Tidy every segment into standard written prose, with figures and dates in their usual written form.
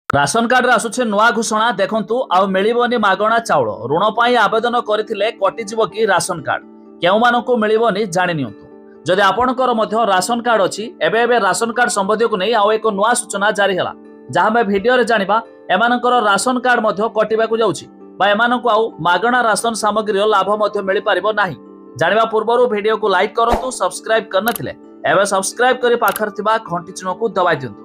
Ration card रे आसुछे नुआ घोषणा देखंतु आ मिलिबोनी मागणा चाउल ऋण पाई आवेदन करथिले कटिजिवो कि राशन कार्ड केउ मानकु मिलिबोनी जानि नियंतु। जदि आपणकर मध्य राशन कार्ड अछि एबे एबे राशन कार्ड संबंधी को नै आ एक नुआ सूचना जारी हला जहा में वीडियो रे जानिबा एमानकर राशन कार्ड मध्य कटिबा को जाउछि बा एमानकु आ मागणा राशन सामग्री लाभ मध्य मिलि पारिबो नाही। जानिबा पूर्वरु वीडियो को लाइक करंतु सब्सक्राइब करनथिले एबे सब्सक्राइब करी पाखर थिबा घंटी चिन्ह को दबाइ दियंतु।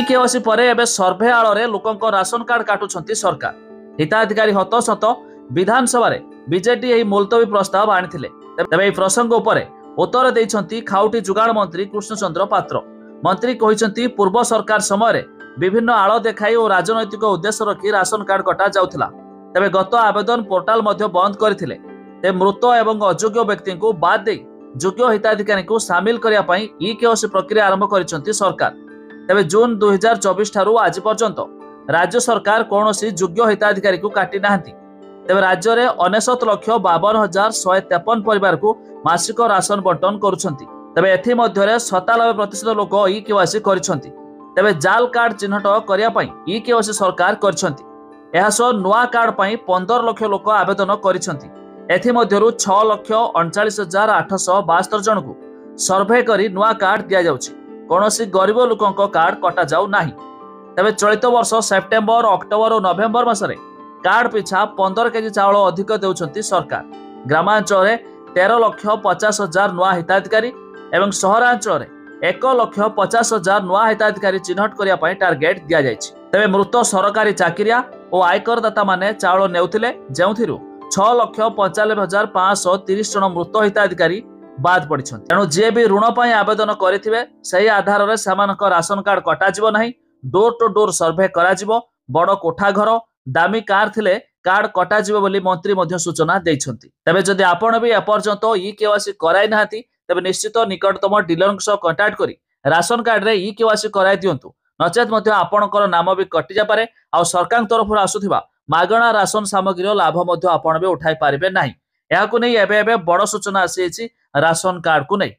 केवासी परे एबे सर्भे आଳରେ लोकଙ୍କ राशन कार्ड काटुछंती सरकार। हिताधिकारी हतसत विधानसभा रे बीजेडी एही मुलतवी प्रस्ताव आनिथिले। तबे एही प्रसंग उपरे उत्तर दैछंती खाउटी जुगाड़ मंत्री कृष्णचंद्र पात्र। मंत्री कहिसंती पूर्व सरकार समय रे विभिन्न आळ देखाई और राजनैतिक उद्देश्य रखी राशन कार्ड कटा जाउथला। तबे गत आवेदन पोर्टाल मध्य बंद करथिले। ते मृत एवं अयोग्य व्यक्ति को बाद दे योग्य हिताधिकारी को शामिल करिया पई केवासी प्रक्रिया आरंभ करिसंती सरकार। तेबे जून 2024 ठारू आज पर्यंत राज्य सरकार कौनसी योग्य हिताधिकारी को काटी नाहंती। तेबे राज्य रे 99,52,153 परिवार को मासिक राशन बंटन करुछंती। तेबे एथि मध्य रे 97% लोक केवासी करिसंती। तेबे जाल कार्ड चिन्हट करिया पई केवासी सरकार करिसंती। एहा सो नुआ कार्ड पई 15 लाख लोक आवेदन करिसंती। एथि मध्यरु 6,39,872 जन को सर्वे करी नुआ कार्ड दिया जाउछि। कौनसी गरीब लोकों कार्ड कटा जाऊ नाही। तबे चलित वर्ष सेप्टेम्बर अक्टोबर और नवेम्बर मासरे कार्ड पिछा 15 केजी चाउल अधिक देउछंती सरकार। ग्रामांचल रे 13,50,000 नुआ हिताधिकारी एवं सहरांचल रे 1,50,000 नुआ हिताधिकारी चिन्हट करिया पई टार्गेट दिया जायछि। तबे मृत सरकारी चाकिरिया और आयकरदाता माने चाउल नेउथिले जेउथिरु 6,95,530 जन मृत हिताधिकारी बाद पड़ी। तेणु जी भी ऋण पाई आवेदन करेथिबे सही आधार रे सामानक राशन कार्ड कटा जिवो नाही। डोर टू डोर सर्वे करा जिवो। बड़ कोठा घर दामी कार थिले कार्ड कटा जिवो बोली मंत्री मध्य सूचना दैछंती। तबे जदि आपण भी एपर्यंत केवासी कराई नाहांती तबे निश्चित निकटतम डीलर सह कांटेक्ट करी राशन कार्ड रे केवासी कराई दियंतु। नचेत मध्य आपणकर नाम भी कटि जा पारे आ सरकार तरफ आसुथिबा मागणा राशन सामग्री लाभ मध्य आपण भी उठाई पारिबे नाही। एहाकु नै एबे बड़ सूचना आसी राशन कार्ड को नहीं।